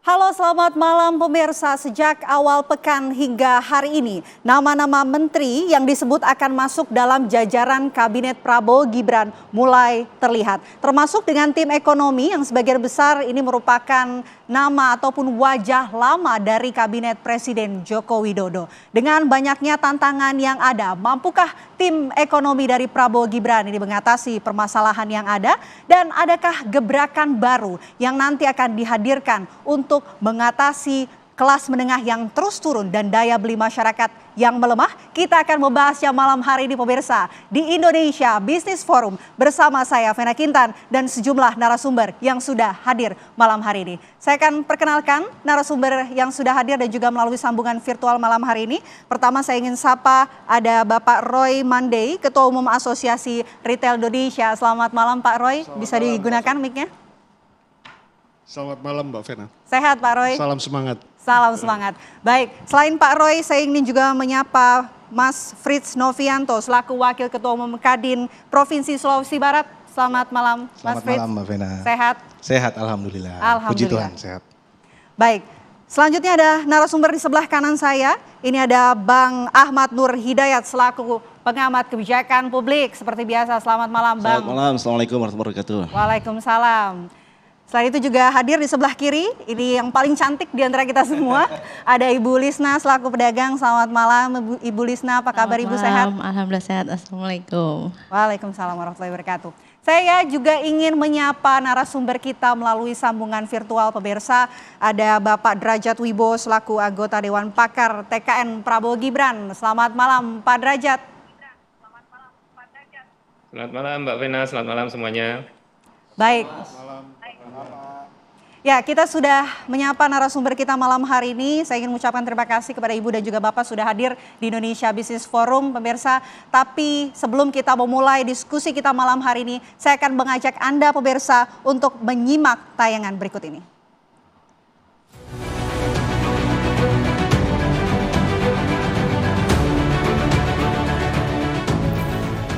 Halo, selamat malam pemirsa. Sejak awal pekan hingga hari ini, nama-nama menteri yang disebut akan masuk dalam jajaran kabinet Prabowo Gibran mulai terlihat. Termasuk dengan tim ekonomi yang sebagian besar ini merupakan nama ataupun wajah lama dari kabinet Presiden Joko Widodo. Dengan banyaknya tantangan yang ada, mampukah tim ekonomi dari Prabowo Gibran ini mengatasi permasalahan yang ada? Dan adakah gebrakan baru yang nanti akan dihadirkan untuk mengatasi kelas menengah yang terus turun dan daya beli masyarakat yang melemah? Kita akan membahasnya malam hari ini pemirsa di Indonesia Business Forum bersama saya Vena Kintan dan sejumlah narasumber yang sudah hadir malam hari ini. Saya akan perkenalkan narasumber yang sudah hadir dan juga melalui sambungan virtual malam hari ini. Pertama saya ingin sapa ada Bapak Roy Mandey, Ketua Umum Asosiasi Retail Indonesia. Selamat malam Pak Roy, bisa digunakan mic-nya? Selamat malam Mbak Vena. Sehat Pak Roy? Salam semangat. Salam semangat. Baik, selain Pak Roy, saya ingin juga menyapa Mas Frits Novianto selaku Wakil Ketua Umum Kadin Provinsi Sulawesi Barat. Selamat malam Mas Frits. Selamat malam Mbak Vena. Sehat? Sehat, Alhamdulillah. Puji Tuhan, sehat. Baik, selanjutnya ada narasumber di sebelah kanan saya. Ini ada Bang Ahmad Nur Hidayat selaku pengamat kebijakan publik. Seperti biasa, selamat malam Bang. Selamat malam, Assalamualaikum warahmatullahi wabarakatuh. Waalaikumsalam. Selain itu juga hadir di sebelah kiri, ini yang paling cantik di antara kita semua. Ada Ibu Lisna selaku pedagang. Selamat malam Ibu Lisna, apa kabar Ibu, sehat? Alhamdulillah sehat, Assalamualaikum. Waalaikumsalam warahmatullahi wabarakatuh. Saya juga ingin menyapa narasumber kita melalui sambungan virtual pemirsa. Ada Bapak Derajat Wibowo selaku anggota Dewan Pakar TKN Prabowo Gibran. Selamat malam Pak Derajat. Selamat malam Mbak Vena, selamat malam semuanya. Baik. Ya, kita sudah menyapa narasumber kita malam hari ini. Saya ingin mengucapkan terima kasih kepada Ibu dan juga Bapak sudah hadir di Indonesia Business Forum, pemirsa. Tapi sebelum kita memulai diskusi kita malam hari ini, saya akan mengajak Anda pemirsa untuk menyimak tayangan berikut ini.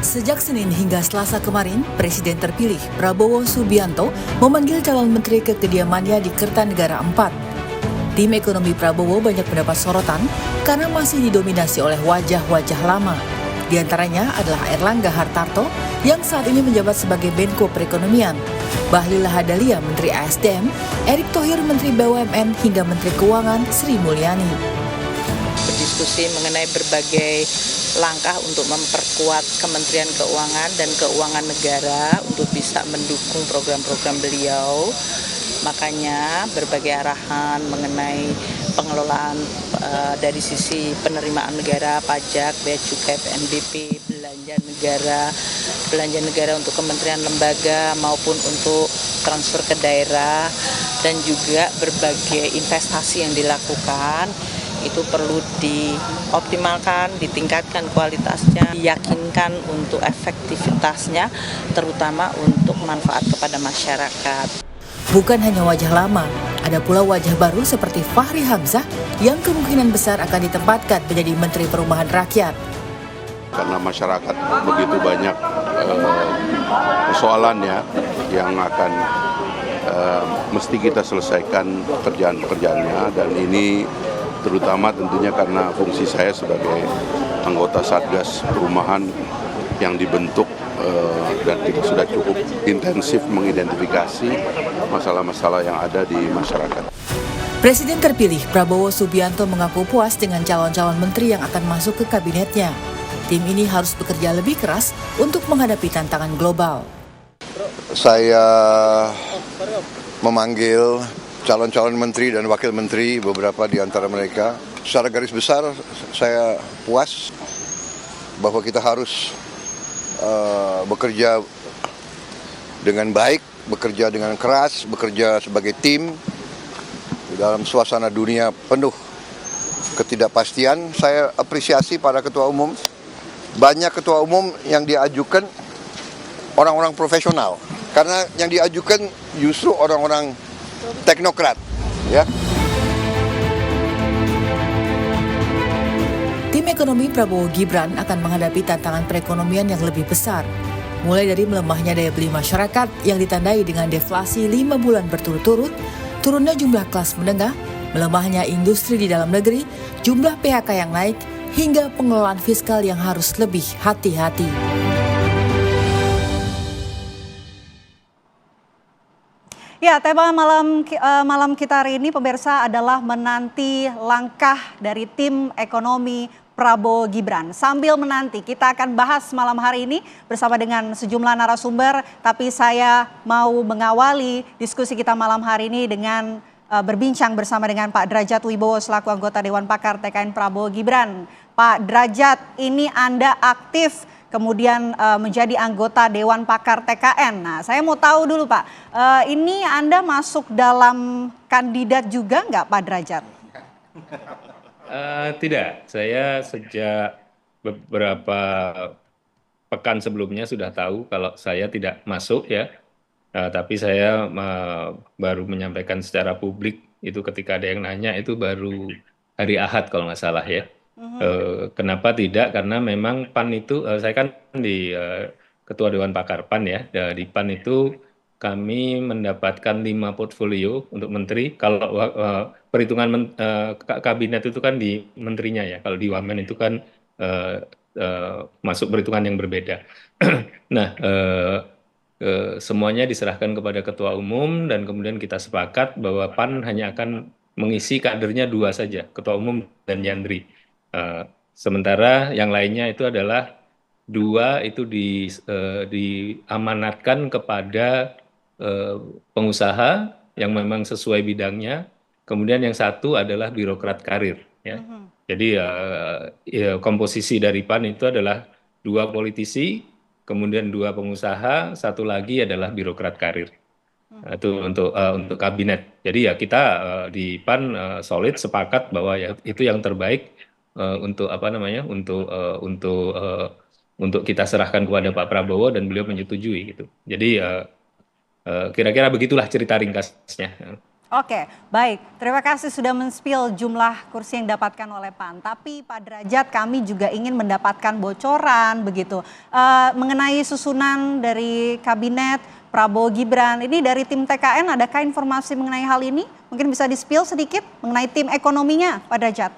Sejak Senin hingga Selasa kemarin, Presiden terpilih Prabowo Subianto memanggil calon menteri ke kediamannya di Kertanegara 4. Tim ekonomi Prabowo banyak mendapat sorotan karena masih didominasi oleh wajah-wajah lama. Di antaranya adalah Erlangga Hartarto yang saat ini menjabat sebagai Menko Perekonomian, Bahlil Lahadalia Menteri ASDM, Erick Thohir Menteri BUMN hingga Menteri Keuangan Sri Mulyani. Berdiskusi mengenai berbagai langkah untuk memperkuat Kementerian Keuangan dan Keuangan Negara untuk bisa mendukung program-program beliau. Makanya berbagai arahan mengenai pengelolaan dari sisi penerimaan negara, pajak, bea cukai, PNBP, belanja negara untuk kementerian lembaga maupun untuk transfer ke daerah, dan juga berbagai investasi yang dilakukan itu perlu dioptimalkan, ditingkatkan kualitasnya, diyakinkan untuk efektivitasnya, terutama untuk manfaat kepada masyarakat. Bukan hanya wajah lama, ada pula wajah baru seperti Fahri Hamzah yang kemungkinan besar akan ditempatkan menjadi Menteri Perumahan Rakyat. Karena masyarakat begitu banyak persoalannya yang akan mesti kita selesaikan pekerjaan-pekerjaannya, dan ini terutama tentunya karena fungsi saya sebagai anggota Satgas Perumahan yang dibentuk dan kita sudah cukup intensif mengidentifikasi masalah-masalah yang ada di masyarakat. Presiden terpilih Prabowo Subianto mengaku puas dengan calon-calon menteri yang akan masuk ke kabinetnya. Tim ini harus bekerja lebih keras untuk menghadapi tantangan global. Saya memanggil calon-calon menteri dan wakil menteri, beberapa di antara mereka. Secara garis besar saya puas bahwa kita harus bekerja dengan baik, bekerja dengan keras, bekerja sebagai tim dalam suasana dunia penuh ketidakpastian. Saya apresiasi para ketua umum. Banyak ketua umum yang diajukan orang-orang profesional, karena yang diajukan justru orang-orang teknokrat, ya. Tim ekonomi Prabowo Gibran akan menghadapi tantangan perekonomian yang lebih besar. mulai dari melemahnya daya beli masyarakat yang ditandai dengan deflasi 5 bulan berturut-turut, turunnya jumlah kelas menengah, melemahnya industri di dalam negeri, jumlah PHK yang naik, hingga pengelolaan fiskal yang harus lebih hati-hati. Ya, tema malam kita hari ini pemirsa adalah menanti langkah dari tim ekonomi Prabowo Gibran. Sambil menanti, kita akan bahas malam hari ini bersama dengan sejumlah narasumber, tapi saya mau mengawali diskusi kita malam hari ini dengan berbincang bersama dengan Pak Derajat Wibowo selaku anggota Dewan Pakar TKN Prabowo Gibran. Pak Derajat, ini Anda aktif kemudian menjadi anggota Dewan Pakar TKN. Nah, saya mau tahu dulu Pak, ini Anda masuk dalam kandidat juga nggak Pak Derajat? Tidak, saya sejak beberapa pekan sebelumnya sudah tahu kalau saya tidak masuk ya. Tapi saya baru menyampaikan secara publik itu ketika ada yang nanya itu baru hari Ahad kalau nggak salah ya. Kenapa tidak? Karena memang PAN itu, saya kan di Ketua Dewan Pakar PAN ya. Di PAN itu kami mendapatkan 5 portfolio untuk menteri. Kalau perhitungan kabinet itu kan di menterinya ya. Kalau di Wamen itu kan masuk perhitungan yang berbeda. Nah, semuanya diserahkan kepada Ketua Umum dan kemudian kita sepakat bahwa PAN hanya akan mengisi kadernya 2 saja, Ketua Umum dan Yandri. Sementara yang lainnya itu adalah 2 itu diamanatkan kepada pengusaha yang memang sesuai bidangnya. Kemudian yang 1 adalah birokrat karir. Ya. Jadi komposisi dari PAN itu adalah 2 politisi, kemudian 2 pengusaha, 1 lagi adalah birokrat karir. Itu untuk kabinet. Jadi ya kita di PAN solid sepakat bahwa ya itu yang terbaik untuk untuk kita serahkan kepada Pak Prabowo dan beliau menyetujui gitu. Jadi kira-kira begitulah cerita ringkasnya. Oke, baik. Terima kasih sudah men-spill jumlah kursi yang didapatkan oleh PAN. Tapi Pak Derajat, kami juga ingin mendapatkan bocoran begitu mengenai susunan dari kabinet Prabowo Gibran. Ini dari tim TKN, adakah informasi mengenai hal ini? Mungkin bisa di-spill sedikit mengenai tim ekonominya, Pak Derajat.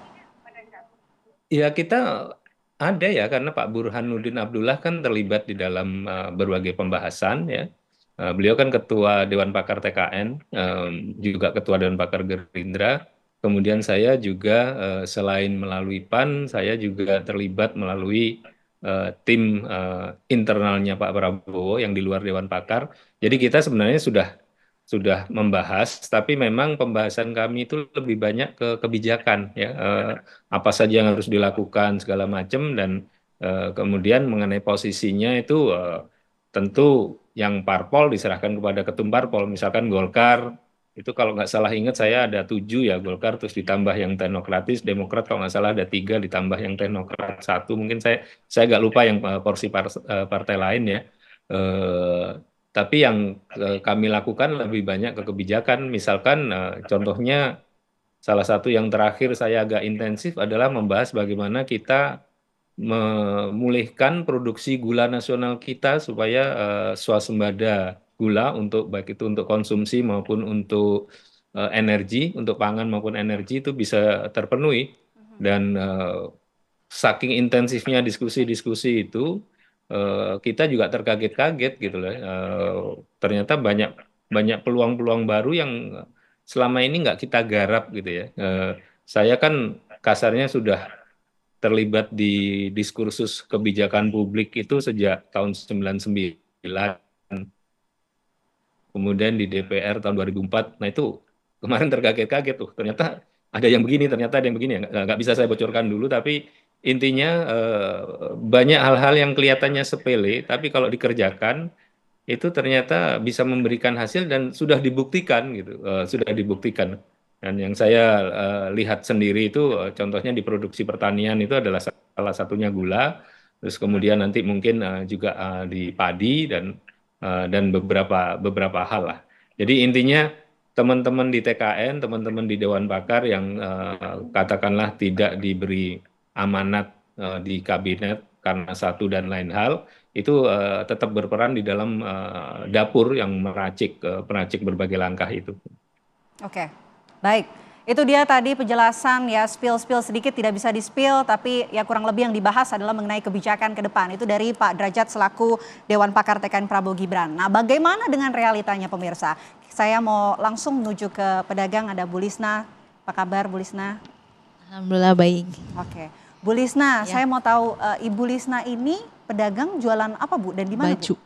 Ya kita ada ya, karena Pak Burhanuddin Abdullah kan terlibat di dalam berbagai pembahasan ya. Beliau kan Ketua Dewan Pakar TKN, juga Ketua Dewan Pakar Gerindra. Kemudian saya juga selain melalui PAN, saya juga terlibat melalui tim internalnya Pak Prabowo yang di luar Dewan Pakar. Jadi kita sebenarnya sudah membahas, tapi memang pembahasan kami itu lebih banyak ke kebijakan ya, apa saja yang harus dilakukan segala macam, dan kemudian mengenai posisinya itu tentu yang parpol diserahkan kepada ketum parpol. Misalkan Golkar itu kalau nggak salah ingat saya ada 7 ya Golkar, terus ditambah yang teknokratis, Demokrat kalau nggak salah ada 3 ditambah yang teknokrat 1, mungkin saya agak lupa yang porsi partai lain ya. Tapi yang kami lakukan lebih banyak ke kebijakan. Misalkan contohnya salah satu yang terakhir saya agak intensif adalah membahas bagaimana kita memulihkan produksi gula nasional kita supaya swasembada gula untuk baik itu untuk konsumsi maupun untuk energi, untuk pangan maupun energi itu bisa terpenuhi. Dan saking intensifnya diskusi-diskusi itu kita juga terkaget-kaget gitu loh. Ternyata banyak peluang-peluang baru yang selama ini nggak kita garap gitu ya. Saya kan kasarnya sudah terlibat di diskursus kebijakan publik itu sejak tahun 99. Kemudian di DPR tahun 2004. Nah itu kemarin terkaget-kaget tuh. Ternyata ada yang begini, ternyata ada yang begini. Nggak bisa saya bocorkan dulu, tapi intinya banyak hal-hal yang kelihatannya sepele, tapi kalau dikerjakan itu ternyata bisa memberikan hasil dan sudah dibuktikan gitu, sudah dibuktikan. Dan yang saya lihat sendiri itu contohnya di produksi pertanian itu adalah salah satunya gula, terus kemudian nanti mungkin juga di padi dan beberapa hal lah. Jadi intinya teman-teman di TKN, teman-teman di Dewan Pakar yang katakanlah tidak diberi amanat di kabinet karena satu dan lain hal, itu tetap berperan di dalam dapur yang meracik berbagai langkah itu. Oke, baik. Itu dia tadi penjelasan ya, spill sedikit tidak bisa di-spill, tapi ya kurang lebih yang dibahas adalah mengenai kebijakan ke depan. Itu dari Pak Derajat selaku Dewan Pakar TKN Prabowo Gibran. Nah, bagaimana dengan realitanya pemirsa? Saya mau langsung menuju ke pedagang, ada Bu Lisna. Apa kabar Bu Lisna? Alhamdulillah baik. Oke. Bu Lisna, Ya. saya mau tahu Ibu Lisna ini pedagang jualan apa Bu dan di mana Baju. Bu?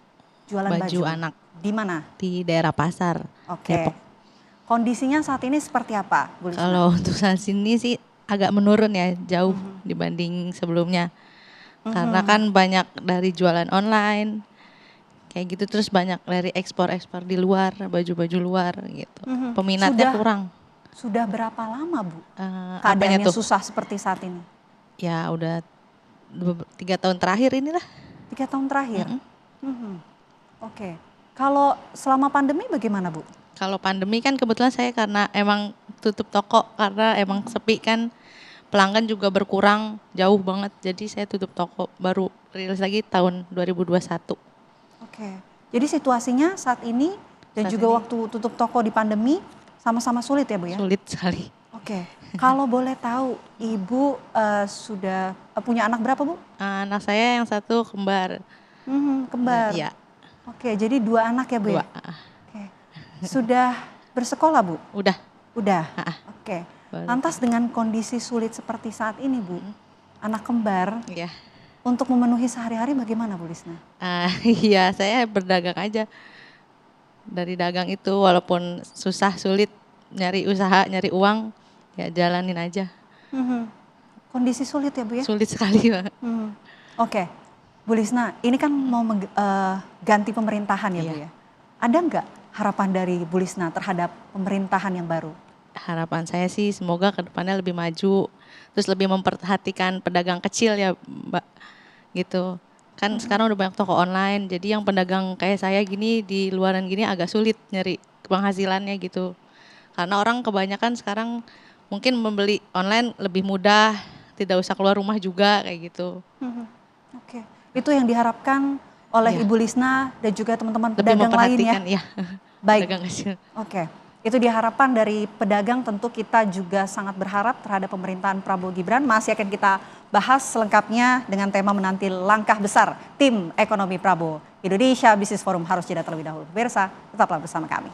Jualan Baju anak. Di mana? Di daerah pasar. Oke. Depok. Kondisinya saat ini seperti apa, Bu Lisna? Kalau untuk saat ini sih agak menurun ya, jauh dibanding sebelumnya. Karena kan banyak dari jualan online, kayak gitu, terus banyak dari ekspor di luar, baju-baju luar gitu. Peminatnya kurang. Sudah berapa lama Bu Apanya keadaannya tuh? susah seperti saat ini? Ya udah 3 tahun terakhir inilah. 3 tahun terakhir? Oke. Kalau selama pandemi bagaimana Bu? Kalau pandemi kan kebetulan saya karena emang tutup toko, karena emang sepi kan, pelanggan juga berkurang jauh banget, jadi saya tutup toko, baru rilis lagi tahun 2021. Oke. Jadi situasinya saat ini dan Saat juga ini. waktu tutup toko di pandemi sama-sama sulit ya Bu ya? Sulit sekali. Oke. Kalau boleh tahu Ibu sudah punya anak berapa Bu? Anak saya yang satu kembar. Kembar. Iya, Oke, jadi 2 anak ya Bu 2. ya? Oke. Sudah bersekolah Bu? Udah. Udah. Ah, Oke. baru. Lantas dengan kondisi sulit seperti saat ini Bu, anak kembar Iya. untuk memenuhi sehari-hari bagaimana Bu Lisna? Iya, saya berdagang aja. Dari dagang itu walaupun susah, sulit, nyari usaha, nyari uang, ya jalanin aja. Kondisi sulit ya Bu ya? Sulit sekali Bang. Oke, Bu Lisna, ini kan mau ganti pemerintahan ya Bu Iya. ya? Ada nggak harapan dari Bu Lisna terhadap pemerintahan yang baru? Harapan saya sih semoga ke depannya lebih maju, terus lebih memperhatikan pedagang kecil ya Mbak, gitu. Kan sekarang udah banyak toko online, jadi yang pedagang kayak saya gini di luaran gini agak sulit nyari penghasilannya gitu. Karena orang kebanyakan sekarang mungkin membeli online lebih mudah, tidak usah keluar rumah juga kayak gitu. Oke, itu yang diharapkan oleh Iya. Ibu Lisna dan juga teman-teman Lebih pedagang lain ya? memperhatikan ya. Baik. Pedagang kecil. Oke, itu diharapkan dari pedagang, tentu kita juga sangat berharap terhadap pemerintahan Prabowo Gibran. Masih akan kita bahas selengkapnya dengan tema menanti langkah besar tim ekonomi Prabowo. Indonesia Business Forum harus jeda terlebih dahulu. Pemirsa, tetaplah bersama kami.